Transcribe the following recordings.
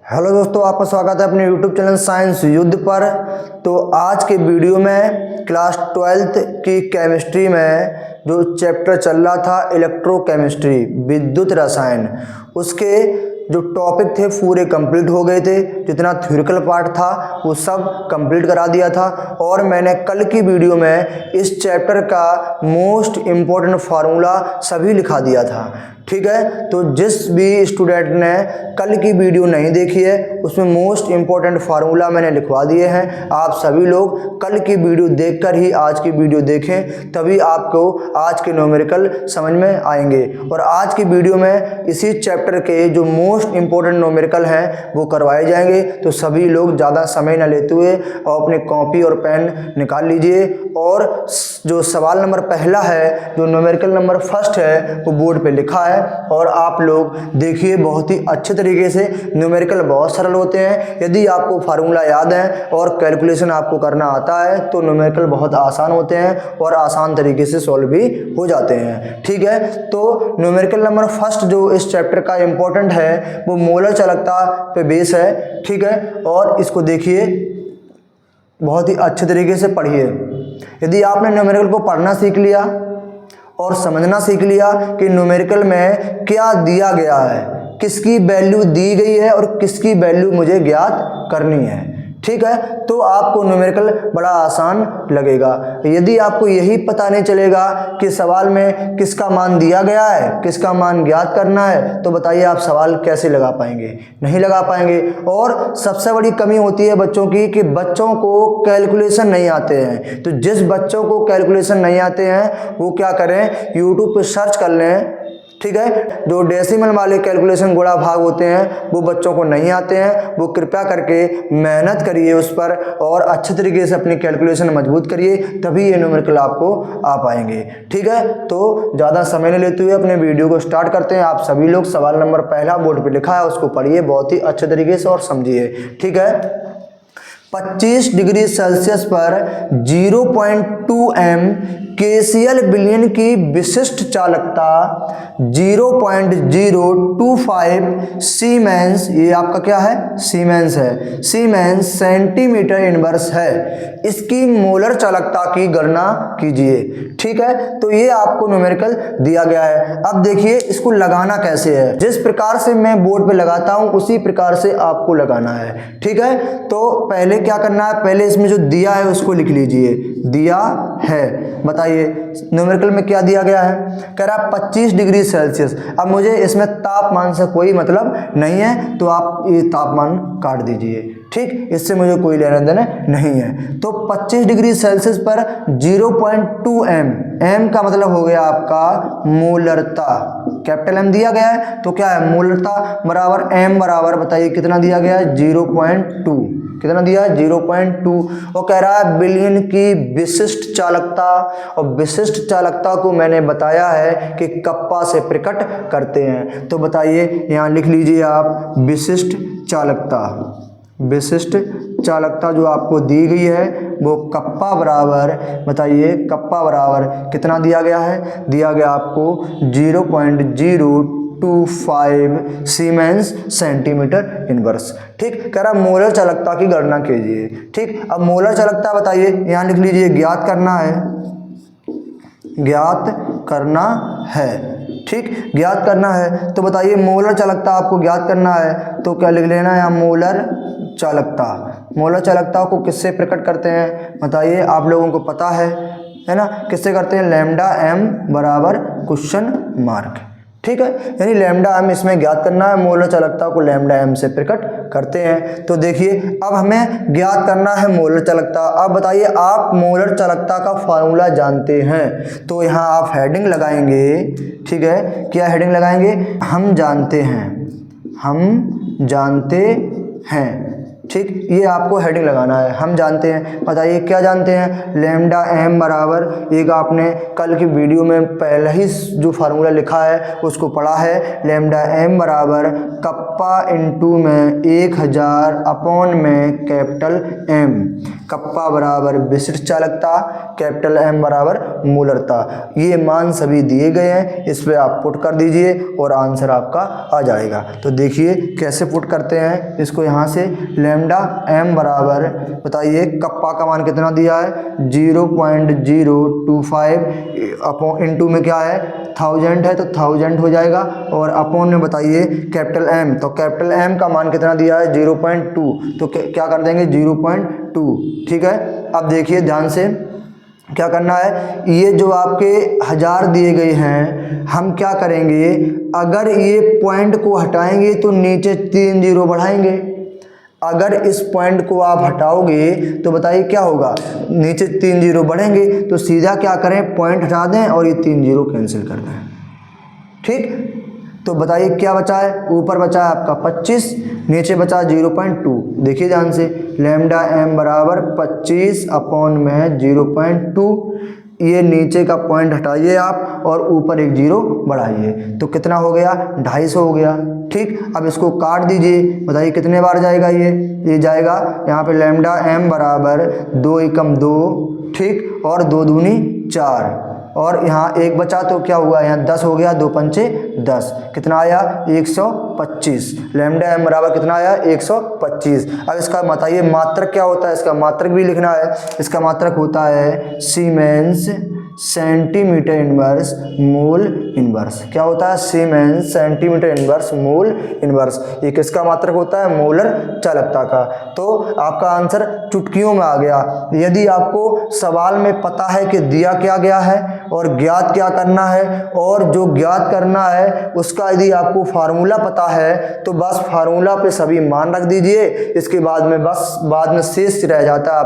Hello दोस्तों, आपका स्वागत है अपने यूट्यूब चैनल साइंस युद्ध पर। तो आज के वीडियो में क्लास 12th की केमिस्ट्री में जो चैप्टर चल रहा था इलेक्ट्रोकेमिस्ट्री विद्युत रसायन, उसके जो टॉपिक थे पूरे कंप्लीट हो गए थे। जितना थ्योरिकल पार्ट था वो सब कंप्लीट करा दिया था और मैंने कल की वीडियो में इस चैप्टर का मोस्ट इम्पोर्टेंट फार्मूला सभी लिखा दिया था। ठीक है, तो जिस भी स्टूडेंट ने कल की वीडियो नहीं देखी है उसमें मोस्ट इम्पोर्टेंट फार्मूला मैंने लिखवा दिए हैं। आप सभी लोग कल की वीडियो देखकर ही आज की वीडियो देखें, तभी आपको आज के न्यूमेरिकल समझ में आएंगे। और आज की वीडियो में इसी चैप्टर के जो मोस्ट इम्पोर्टेंट न्यूमेरिकल हैं वो करवाए जाएंगे। तो सभी लोग ज़्यादा समय न लेते हुए और अपने कॉपी और पेन निकाल लीजिए और जो सवाल नंबर पहला है, जो न्यूमेरिकल नंबर फर्स्ट है, वो बोर्ड पे लिखा है और आप लोग देखिए बहुत ही अच्छे तरीके से। न्यूमेरिकल बहुत सरल होते हैं, यदि आपको फार्मूला याद है और कैलकुलेशन आपको करना आता है तो न्यूमेरिकल बहुत आसान होते हैं और आसान तरीके से सॉल्व भी हो जाते हैं। ठीक है, तो न्यूमेरिकल नंबर फर्स्ट जो इस चैप्टर का इम्पोर्टेंट है वो मोलर चालकता पे बेस है। ठीक है, और इसको देखिए बहुत ही अच्छे तरीके से पढ़िए। यदि आपने न्यूमेरिकल को पढ़ना सीख लिया और समझना सीख लिया कि न्यूमेरिकल में क्या दिया गया है, किसकी वैल्यू दी गई है और किसकी वैल्यू मुझे ज्ञात करनी है, ठीक है, तो आपको न्यूमेरिकल बड़ा आसान लगेगा। यदि आपको यही पता नहीं चलेगा कि सवाल में किसका मान दिया गया है, किसका मान ज्ञात करना है, तो बताइए आप सवाल कैसे लगा पाएंगे? नहीं लगा पाएंगे। और सबसे बड़ी कमी होती है बच्चों की कि बच्चों को कैलकुलेशन नहीं आते हैं। तो जिस बच्चों को कैलकुलेशन नहीं आते हैं वो क्या करें, यूट्यूब पर सर्च कर लें। ठीक है, जो डेसिमल वाले कैलकुलेशन गुणा भाग होते हैं वो बच्चों को नहीं आते हैं, वो कृपया करके मेहनत करिए उस पर और अच्छे तरीके से अपनी कैलकुलेशन मजबूत करिए, तभी ये न्यूमेरिकल आपको आ पाएंगे। ठीक है, तो ज़्यादा समय नहीं लेते हुए अपने वीडियो को स्टार्ट करते हैं। आप सभी लोग सवाल नंबर पहला बोर्ड पे लिखा है उसको पढ़िए बहुत ही अच्छे तरीके से और समझिए। ठीक है, 25 डिग्री सेल्सियस पर 0.2 एम KCl विलयन की विशिष्ट चालकता 0.025 सीमेंस, ये आपका क्या है, सीमेंस है, सीमेंस सेंटीमीटर इनवर्स है। इसकी मोलर चालकता की गणना कीजिए। ठीक है, तो ये आपको न्यूमेरिकल दिया गया है। अब देखिए इसको लगाना कैसे है। जिस प्रकार से मैं बोर्ड पे लगाता हूँ उसी प्रकार से आपको लगाना है। ठीक है, तो पहले क्या करना है, पहले इसमें जो दिया है उसको लिख लीजिए। दिया है, बताइए न्यूमेरिकल में क्या दिया गया है, कह रहा है 25 डिग्री सेल्सियस। अब मुझे इसमें तापमान से कोई मतलब नहीं है तो आप ये तापमान काट दीजिए। ठीक, इससे मुझे कोई लेना देना नहीं है। तो 25 डिग्री सेल्सियस पर 0.2 एम, एम का मतलब हो गया आपका मोलरता, कैपिटल एम दिया गया है तो क्या है, मोलरता बराबर एम बराबर, बताइए कितना दिया गया है, 0.2, कितना दिया है, 0.2। और कह रहा है विलयन की विशिष्ट चालकता, और विशिष्ट चालकता को मैंने बताया है कि कप्पा से प्रकट करते हैं। तो बताइए यहाँ लिख लीजिए आप विशिष्ट चालकता। विशिष्ट चालकता जो आपको दी गई है वो कप्पा बराबर, बताइए कप्पा बराबर कितना दिया गया है, दिया गया आपको 0.025 सीमेंस सेंटीमीटर इनवर्स। ठीक, कह रहा मोलर चालकता की गणना कीजिए। ठीक, अब मोलर चालकता बताइए, यहाँ लिख लीजिए ज्ञात करना है, ज्ञात करना है। ठीक, ज्ञात करना है तो बताइए मोलर चालकता आपको ज्ञात करना है तो क्या लिख लेना है, मोलर चालकता। मोलर चालकता को किससे प्रकट करते हैं, बताइए आप लोगों को पता है ना, किससे करते हैं, लैम्डा एम बराबर क्वेश्चन मार्क। ठीक है, यानी लैम्डा एम इसमें ज्ञात करना है, मोलर चालकता को लैम्डा एम से प्रकट करते हैं। तो देखिए अब हमें ज्ञात करना है मोलर चालकता। अब बताइए आप मोलर चालकता का फार्मूला जानते हैं तो यहाँ आप हेडिंग लगाएंगे। ठीक है, क्या हेडिंग लगाएंगे, हम जानते हैं, हम जानते हैं। ठीक, ये आपको हेडिंग लगाना है। हम जानते हैं, बताइए क्या जानते हैं, लैम्डा एम बराबर, एक आपने कल की वीडियो में पहले ही जो फार्मूला लिखा है उसको पढ़ा है। लैम्डा एम बराबर कप्पा इंटू में 1000 अपॉन में कैपिटल एम। कप्पा बराबर विशिष्ट चालकता, कैपिटल एम बराबर मोलरता। ये मान सभी दिए गए हैं, इस पर आप पुट कर दीजिए और आंसर आपका आ जाएगा। तो देखिए कैसे पुट करते हैं इसको। यहाँ से लैम्डा एम बराबर, बताइए कप्पा का मान कितना दिया है 0.025 अपॉन इंटू में क्या है 1000 है तो 1000 हो जाएगा, और अपॉन में बताइए कैपिटल एम, तो कैपिटल एम का मान कितना दिया है 0.2, तो क्या कर देंगे 0.2। ठीक है, अब देखिए ध्यान से क्या करना है, ये जो आपके 1000 दिए गए हैं, हम क्या करेंगे, अगर ये पॉइंट को हटाएंगे तो नीचे 3 जीरो बढ़ाएंगे। अगर इस पॉइंट को आप हटाओगे तो बताइए क्या होगा, नीचे 3 जीरो बढ़ेंगे, तो सीधा क्या करें, पॉइंट हटा दें और ये 3 जीरो कैंसिल कर दें। ठीक, तो बताइए क्या बचा है, ऊपर बचा है आपका 25, नीचे बचा 0.2। देखिए ध्यान से, लैम्डा एम बराबर 25 अपॉन में 0.2, ये नीचे का पॉइंट हटाइए आप और ऊपर एक जीरो बढ़ाइए, तो कितना हो गया 250 हो गया। ठीक, अब इसको काट दीजिए, बताइए कितने बार जाएगा ये जाएगा यहाँ पे लैम्डा एम बराबर 2 एकम 2, ठीक, और 2 दूनी 4, और यहाँ एक बचा तो क्या हुआ, यहाँ 10 हो गया, 2 पंचे 10, कितना आया 125। लैम्डा एम बराबर कितना आया 125। अब इसका बताइए मात्रक क्या होता है, इसका मात्रक भी लिखना है। इसका मात्रक होता है siemens centimetre inverse mole inverse. क्या होता है, siemens centimetre inverse mole inverse. ये किसका मात्रक होता है, मोलर चालकता का। तो आपका आंसर चुटकियों में आ गया। यदि आपको सवाल में पता है कि दिया क्या गया है और ज्ञात क्या करना है, और जो ज्ञात करना है उसका यदि आपको फार्मूला पता है तो बस फार्मूला पे सभी मान रख दीजिए। इसके बाद में बस बाद में शेष रह जाता है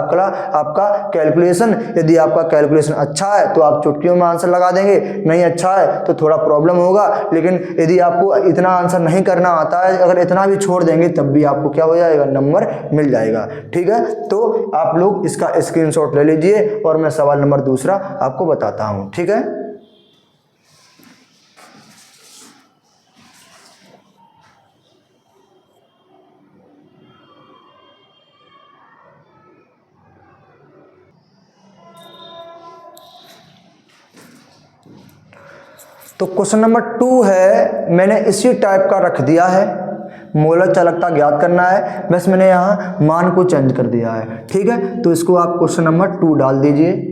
आपका कैलकुलेशन। यदि आपका कैलकुलेशन अच्छा है तो आप चुटकियों में आंसर लगा देंगे, नहीं अच्छा है तो थोड़ा प्रॉब्लम होगा। लेकिन यदि आपको इतना आंसर नहीं करना आता है, अगर इतना भी छोड़ देंगे तब भी आपको क्या हो जाएगा, नंबर मिल जाएगा। ठीक है, तो आप लोग इसका स्क्रीनशॉट ले लीजिए और मैं सवाल नंबर दूसरा आपको बताता हूं। ठीक है, तो क्वेश्चन नंबर 2 है, मैंने इसी टाइप का रख दिया है, मोलर चालकता ज्ञात करना है, बस मैंने यहाँ मान को चेंज कर दिया है। ठीक है, तो इसको आप क्वेश्चन नंबर 2 डाल दीजिए।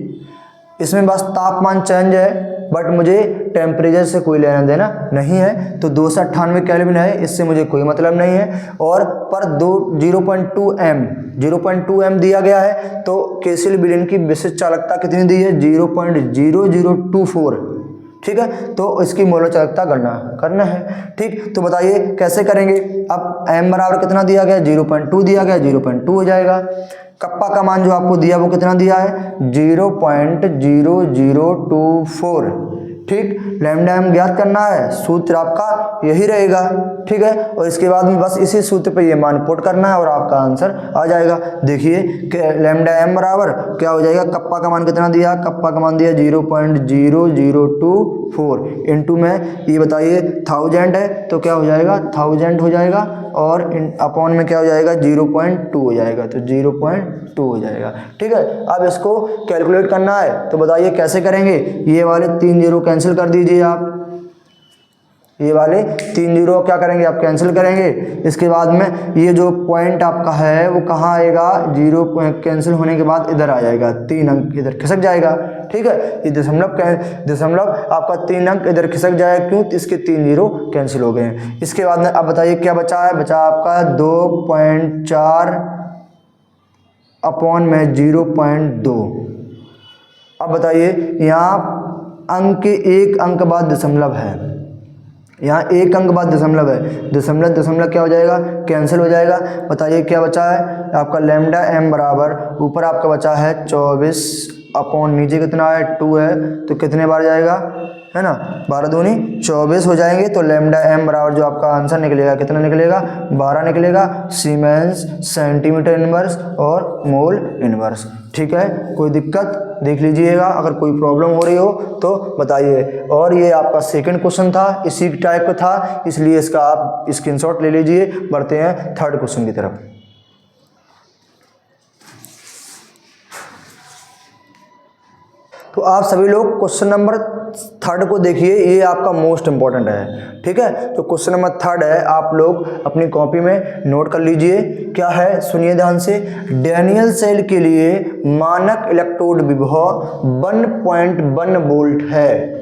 इसमें बस तापमान चेंज है, बट मुझे टेम्परेचर से कोई लेना देना नहीं है। तो 298 केल्विन है, इससे मुझे कोई मतलब नहीं है। और पर 0.2 एम दिया गया है, तो केसिल विलेन की विशिष्ट चालकता कितनी दी है 0.0024। ठीक है, तो इसकी मोलर चालकता गणना करना है। ठीक, तो बताइए कैसे करेंगे। अब m बराबर कितना दिया गया 0.2 दिया गया, 0.2 हो जाएगा। कप्पा का मान जो आपको दिया वो कितना दिया है 0.0024। ठीक, लैम्डा एम ज्ञात करना है, सूत्र आपका यही रहेगा। ठीक है, और इसके बाद में बस इसी सूत्र पे ये मान पुट करना है और आपका आंसर आ जाएगा। देखिए लैम्डा एम बराबर क्या हो जाएगा, कप्पा का मान कितना दिया, कप्पा का मान दिया 0.0024 इंटू में ये बताइए 1000 है तो क्या हो जाएगा 1000 हो जाएगा, और अपॉन में क्या हो जाएगा 0.2 हो जाएगा, तो 0.2 हो जाएगा। ठीक है, अब इसको कैलकुलेट करना है, तो बताइए कैसे करेंगे। ये वाले 3 जीरो कैंसिल कर दीजिए आप, ये वाले 3 जीरो क्या करेंगे आप कैंसिल करेंगे। इसके बाद में ये जो पॉइंट आपका है वो कहाँ आएगा, जीरो कैंसिल होने के बाद इधर आ जाएगा, 3 अंक इधर खिसक जाएगा। ठीक है, ये दशमलव आपका 3 अंक इधर खिसक जाएगा, क्यों, इसके 3 जीरो कैंसिल हो गए हैं। इसके बाद में अब बताइए क्या बचा है, बचा आपका 2.4 अपॉन में 0.2। अब बताइए यहाँ अंक एक अंक बाद दशमलव है, यहाँ एक अंक बाद दशमलव है, दशमलव क्या हो जाएगा, कैंसिल हो जाएगा। बताइए क्या बचा है आपका लैम्डा एम बराबर, ऊपर आपका बचा है 24 अपॉन नीचे कितना है 2 है, तो कितने बार जाएगा है ना, 12 दूनी 24 हो जाएंगे। तो लैम्डा एम बराबर जो आपका आंसर निकलेगा कितना निकलेगा, 12 निकलेगा, सीमेंस सेंटीमीटर इनवर्स और मोल इनवर्स। ठीक है, कोई दिक्कत देख लीजिएगा, अगर कोई प्रॉब्लम हो रही हो तो बताइए। और ये आपका सेकंड क्वेश्चन था, इसी टाइप का था, इसलिए इसका आप स्क्रीनशॉट ले लीजिए। बढ़ते हैं थर्ड क्वेश्चन की तरफ। तो आप सभी लोग क्वेश्चन नंबर थर्ड को देखिए, ये आपका मोस्ट इंपॉर्टेंट है। ठीक है, तो क्वेश्चन नंबर थर्ड है, आप लोग अपनी कॉपी में नोट कर लीजिए। क्या है, सुनिए ध्यान से। डैनियल सेल के लिए मानक इलेक्ट्रोड विभव 1.1 वोल्ट है।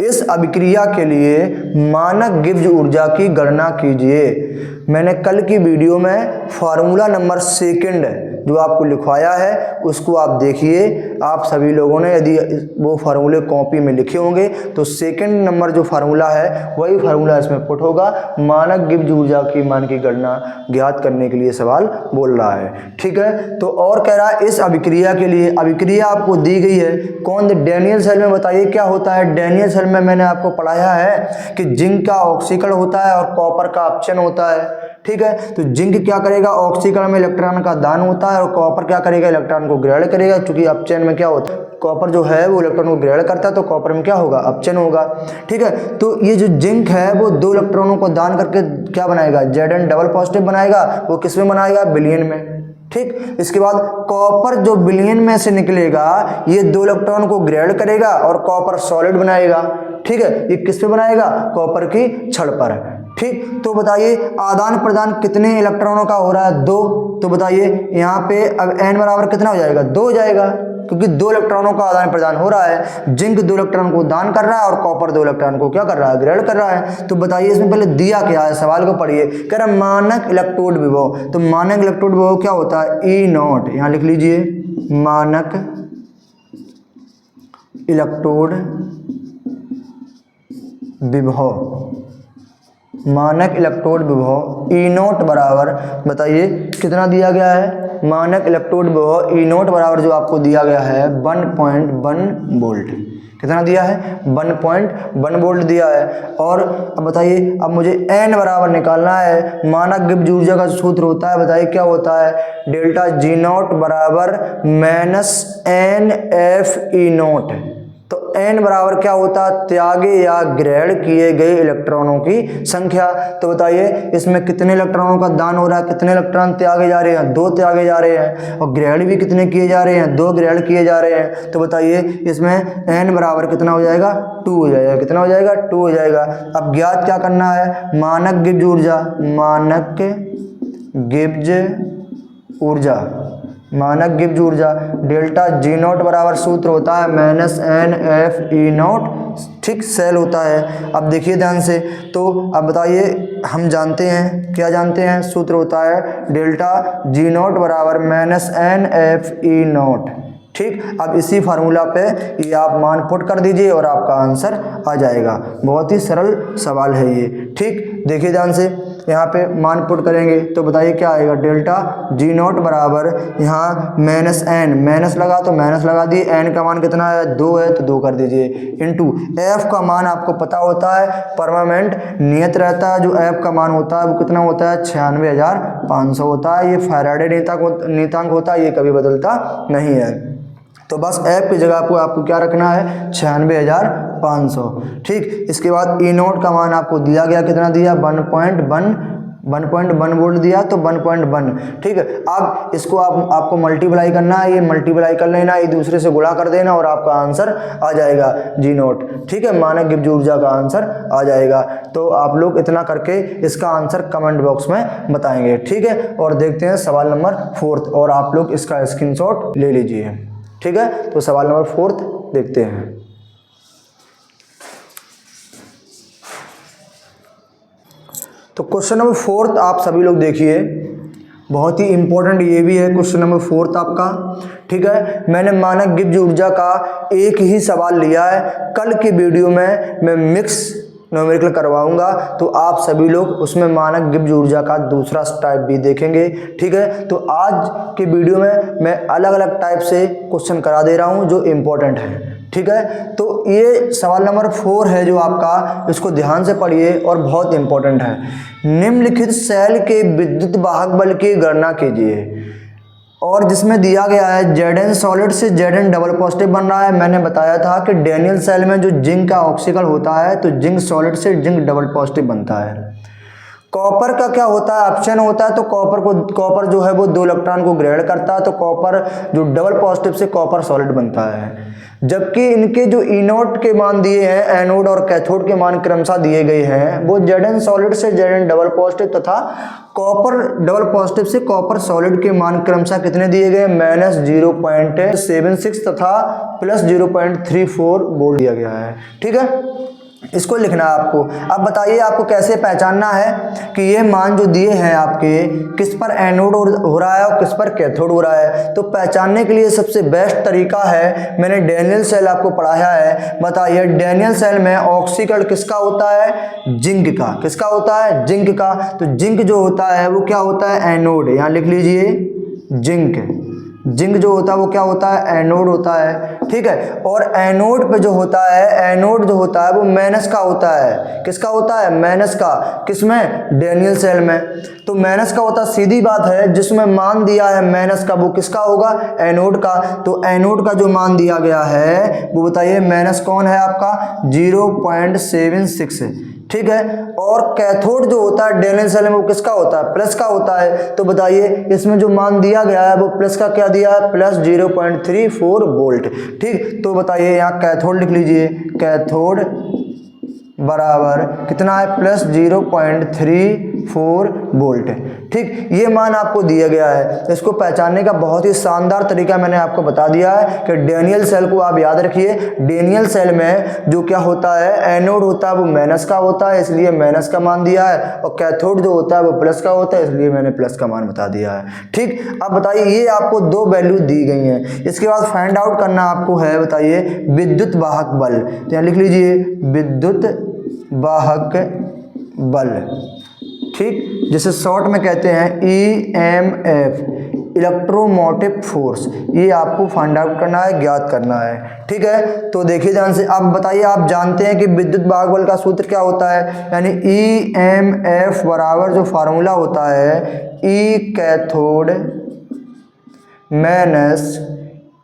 इस अभिक्रिया के लिए मानक गिब्स ऊर्जा की गणना कीजिए। मैंने कल की वीडियो में फार्मूला नंबर सेकंड जो आपको लिखवाया है उसको आप देखिए। आप सभी लोगों ने यदि वो फार्मूले कॉपी में लिखे होंगे तो सेकंड नंबर जो फार्मूला है वही फार्मूला इसमें पुट होगा। मानक गिब्स ऊर्जा की मान की गणना ज्ञात करने के लिए सवाल बोल रहा है। ठीक है, तो और कह रहा है इस अभिक्रिया के लिए, अभिक्रिया आपको दी गई है कौन, डैनियल सेल में। बताइए क्या होता है डैनियल सेल में। मैंने आपको पढ़ाया है कि जिंक का ऑक्सीकरण होता है और कॉपर का अपचयन होता है। ठीक है, तो जिंक क्या करेगा, ऑक्सीकरण में इलेक्ट्रॉन का दान होता है, और कॉपर क्या करेगा, इलेक्ट्रॉन को ग्रहण करेगा। क्योंकि अपचयन में क्या होता है, कॉपर जो है वो इलेक्ट्रॉन को ग्रहण करता है, तो कॉपर में क्या होगा, अपचयन होगा। ठीक है, तो ये जो जिंक है वो 2 इलेक्ट्रॉनों को दान करके क्या बनाएगा, Zn डबल पॉजिटिव बनाएगा। वो किस में बनाएगा, विलयन में। ठीक, इसके बाद कॉपर जो विलयन में से निकलेगा ये 2 इलेक्ट्रॉन को ग्रहण करेगा और कॉपर सॉलिड बनाएगा। ठीक है, ये किस पे बनाएगा, कॉपर की छड़ पर। ठीक, तो बताइए आदान प्रदान कितने इलेक्ट्रॉनों का हो रहा है, 2। तो बताइए यहाँ पे अब n बराबर कितना हो जाएगा, 2 हो जाएगा, क्योंकि 2 इलेक्ट्रॉनों का आदान प्रदान हो रहा है। जिंक 2 इलेक्ट्रॉन को दान कर रहा है और कॉपर 2 इलेक्ट्रॉन को क्या कर रहा है, ग्रहण कर रहा है। तो बताइए इसमें पहले दिया क्या है, सवाल को पढ़िए। कह रहा मानक इलेक्ट्रोड विभव, तो मानक इलेक्ट्रोड विभव क्या होता है, E0। यहाँ लिख लीजिए मानक इलेक्ट्रोड विभव, मानक इलेक्ट्रोड विभव E0 बराबर, बताइए कितना दिया गया है, मानक इलेक्ट्रोड विभव E0 बराबर जो आपको दिया गया है 1.1 वोल्ट। कितना दिया है, 1.1 वोल्ट दिया है। और अब बताइए, अब मुझे n बराबर निकालना है। मानक गिब्स ऊर्जा का सूत्र होता है, बताइए क्या होता है, डेल्टा G0 बराबर -NFE0। तो n बराबर क्या होता है, त्यागे या ग्रहण किए गए इलेक्ट्रॉनों की संख्या। तो बताइए इसमें कितने इलेक्ट्रॉनों का दान हो रहा है, कितने इलेक्ट्रॉन त्यागे जा रहे हैं, 2 त्यागे जा रहे हैं। और ग्रहण भी कितने किए जा रहे हैं, 2 ग्रहण किए जा रहे हैं। तो बताइए इसमें n बराबर कितना हो जाएगा, 2 हो जाएगा। कितना हो जाएगा, 2 हो जाएगा। अब ज्ञात क्या करना है, मानक गिब्स ऊर्जा, मानक गिब्स ऊर्जा, मानक गिब्स ऊर्जा डेल्टा G0 बराबर सूत्र होता है -NFE0। ठीक, सेल होता है। अब देखिए ध्यान से, तो अब बताइए हम जानते हैं, क्या जानते हैं, सूत्र होता है डेल्टा G0 बराबर -NFE0। ठीक, अब इसी फार्मूला पे ये आप मान पुट कर दीजिए और आपका आंसर आ जाएगा। बहुत ही सरल सवाल है ये। ठीक, देखिए ध्यान से, यहाँ पे मान पुट करेंगे तो बताइए क्या आएगा, डेल्टा G0 बराबर यहाँ -n, माइनस लगा तो माइनस लगा दिए, n का मान कितना है, 2 है तो 2 कर दीजिए, इंटू f का मान आपको पता होता है, परमानेंट नियत रहता है। जो f का मान होता है वो कितना होता है, 96,500 होता है। ये फैराडे नीयतांक होता है, ये कभी बदलता नहीं है। तो बस f की जगह आपको क्या रखना है, 96,500। ठीक, इसके बाद E0 का मान आपको दिया गया, कितना दिया, 1.1 वोल्ट दिया, तो 1.1। ठीक है, अब इसको आपको मल्टीप्लाई करना है, ये मल्टीप्लाई कर लेना, ये दूसरे से गुणा कर देना और आपका आंसर आ जाएगा G0। ठीक है, मानक गिब्स ऊर्जा का आंसर आ जाएगा। तो आप लोग इतना करके इसका आंसर कमेंट बॉक्स में बताएंगे। ठीक है, और देखते हैं सवाल नंबर 4, और आप लोग इसका स्क्रीनशॉट ले लीजिए। ठीक है, तो सवाल नंबर 4 देखते हैं। तो क्वेश्चन नंबर 4 आप सभी लोग देखिए, बहुत ही इंपॉर्टेंट ये भी है क्वेश्चन नंबर 4 आपका। ठीक है, मैंने मानक गिब्स ऊर्जा का एक ही सवाल लिया है, कल की वीडियो में मैं मिक्स न्यूमेरिकल करवाऊंगा, तो आप सभी लोग उसमें मानक गिब्स ऊर्जा का दूसरा टाइप भी देखेंगे। ठीक है, तो आज के वीडियो में मैं अलग अलग टाइप से क्वेश्चन करा दे रहा हूं जो इम्पोर्टेंट है। ठीक है। तो ये सवाल नंबर 4 है जो आपका, इसको ध्यान से पढ़िए और बहुत इंपॉर्टेंट है। निम्नलिखित सेल के विद्युत वाहक बल की गणना कीजिए, और जिसमें दिया गया है Zn सॉलिड से Zn डबल पॉजिटिव बन रहा है। मैंने बताया था कि डैनियल सेल में जो जिंक का ऑक्सीकरण होता है तो जिंक सॉलिड से जिंक डबल पॉजिटिव बनता है। कॉपर का क्या होता है, ऑप्शन होता है, तो कॉपर जो है वो 2 इलेक्ट्रॉन को ग्रहण करता है, तो कॉपर जो डबल पॉजिटिव से कॉपर सॉलिड बनता है। जबकि इनके जो इनोड के मान दिए हैं, एनोड और कैथोड के मान क्रमशः दिए गए हैं, वो Zn सॉलिड से Zn डबल पॉजिटिव तथा कॉपर डबल पॉजिटिव से कॉपर सॉलिड के मान क्रमशः कितने दिए गए, -0.76 तथा +0.34 बोल दिया गया है। ठीक है, इसको लिखना है आपको। अब बताइए आपको कैसे पहचानना है कि ये मान जो दिए हैं आपके, किस पर एनोड हो रहा है और किस पर कैथोड हो रहा है। तो पहचानने के लिए सबसे बेस्ट तरीका है, मैंने डैनियल सेल आपको पढ़ाया है। बताइए डैनियल सेल में ऑक्सीकरण किसका होता है, जिंक का। किसका होता है, जिंक का। तो जिंक जो होता है वो क्या होता है, एनोड। यहाँ लिख लीजिए जिंक जो होता है वो क्या होता है, एनोड होता है। ठीक है, और एनोड पे जो होता है, एनोड जो होता है वो माइनस का होता है। किसका होता है, माइनस का। किसमें, डैनियल सेल में। तो माइनस का होता है, सीधी बात है, जिसमें मान दिया है माइनस का वो किसका होगा, एनोड का। तो एनोड का जो मान दिया गया है वो बताइए माइनस कौन है आपका, 0.76। ठीक है, और कैथोड जो होता है डैनियल सेल में वो किसका होता है, प्लस का होता है। तो बताइए इसमें जो मान दिया गया है वो प्लस का क्या दिया है, +0.34 वोल्ट। ठीक, तो बताइए यहाँ कैथोड लिख लीजिए, कैथोड बराबर कितना है, +0.34 वोल्ट। ठीक, ये मान आपको दिया गया है। इसको पहचानने का बहुत ही शानदार तरीका मैंने आपको बता दिया है कि डैनियल सेल को आप याद रखिए। डैनियल सेल में जो क्या होता है, एनोड होता है वो माइनस का होता है, इसलिए माइनस का मान दिया है, और कैथोड जो होता है वो प्लस का होता है, इसलिए मैंने प्लस का मान बता दिया है। ठीक, अब बताइए ये आपको 2 वैल्यू दी गई हैं। इसके बाद फाइंड आउट करना आपको है, बताइए विद्युत वाहक बल। तो यहाँ लिख लीजिए विद्युत वाहक बल। ठीक, जिसे शॉर्ट में कहते हैं EMF, इलेक्ट्रोमोटिव फोर्स। ये आपको फाइंड आउट करना है, ज्ञात करना है। ठीक है, तो देखिए ध्यान से। अब बताइए आप जानते हैं कि विद्युत वाहक बल का सूत्र क्या होता है, यानी EMF बराबर जो फार्मूला होता है, E cathode minus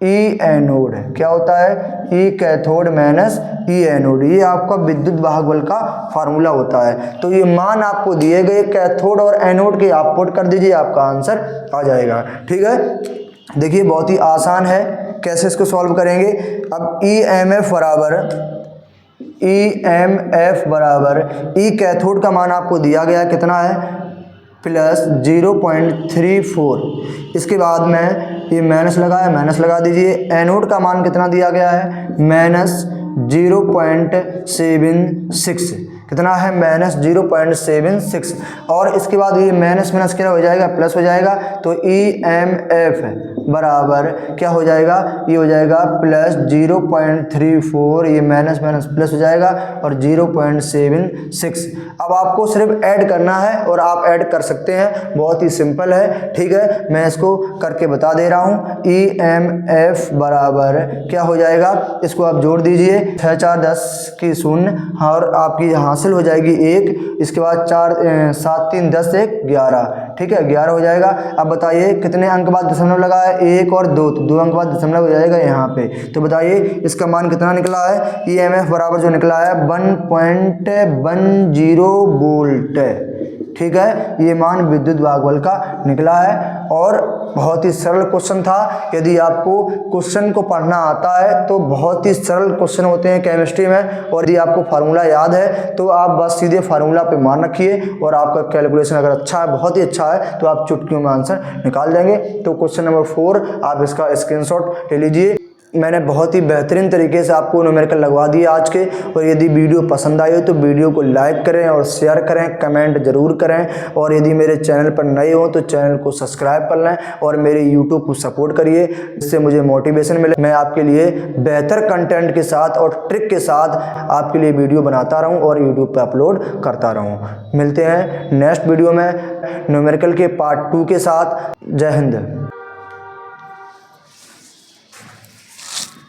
E anode. क्या होता है, E cathode minus E anode. ये आपका विद्युत वाहक बल का फार्मूला होता है। तो ये मान आपको दिए गए, कैथोड और एनोड के आप पुट कर दीजिए, आपका आंसर आ जाएगा। ठीक है, देखिए बहुत ही आसान है, कैसे इसको सॉल्व करेंगे। अब EMF बराबर E कैथोड का मान आपको दिया गया है, कितना है, +0.34। इसके बाद में ये माइनस लगा है, माइनस लगा दीजिए। एनोड का मान कितना दिया गया है, -0.76। कितना है, -0.76। और इसके बाद ये माइनस माइनस क्या हो जाएगा, प्लस हो जाएगा। तो EMF बराबर क्या हो जाएगा, ये हो जाएगा +0.34, ये माइनस माइनस प्लस हो जाएगा, और 0.76। अब आपको सिर्फ ऐड करना है, और आप ऐड कर सकते हैं, बहुत ही सिंपल है। ठीक है, मैं इसको करके बता दे रहा हूँ। EMF बराबर क्या हो जाएगा, इसको आप जोड़ दीजिए, 6 4 10 की 0, और आपकी हासिल हो जाएगी 1। इसके बाद 4 7 3 10 1 11। ठीक है, 11 हो जाएगा। अब बताइए कितने अंक बाद दशमलव लगा है, 1 और 2, तो 2 अंक बाद दशमलव हो जाएगा यहाँ पे। तो बताइए इसका मान कितना निकला है, EMF बराबर जो निकला है 1.10 वोल्ट। ठीक है, ये मान विद्युत वाहक बल का निकला है, और बहुत ही सरल क्वेश्चन था। यदि आपको क्वेश्चन को पढ़ना आता है तो बहुत ही सरल क्वेश्चन होते हैं केमिस्ट्री में, और यदि आपको फार्मूला याद है तो आप बस सीधे फार्मूला पे मान रखिए, और आपका कैलकुलेशन अगर अच्छा है, बहुत ही अच्छा है, तो आप चुटकियों में आंसर निकाल देंगे। तो क्वेश्चन नंबर 4 आप इसका स्क्रीनशॉट ले लीजिए। मैंने बहुत ही बेहतरीन तरीके से आपको न्यूमेरिकल लगवा दिए आज के। और यदि वीडियो पसंद आई हो तो वीडियो को लाइक करें और शेयर करें, कमेंट जरूर करें, और यदि मेरे चैनल पर नए हो तो चैनल को सब्सक्राइब कर लें, और मेरे यूट्यूब को सपोर्ट करिए, जिससे मुझे मोटिवेशन मिले, मैं आपके लिए बेहतर कंटेंट के साथ और ट्रिक के साथ आपके लिए वीडियो बनाता रहूँ और यूट्यूब पर अपलोड करता रहूँ। मिलते हैं नेक्स्ट वीडियो में न्यूमेरिकल के पार्ट 2 के साथ। जय हिंद।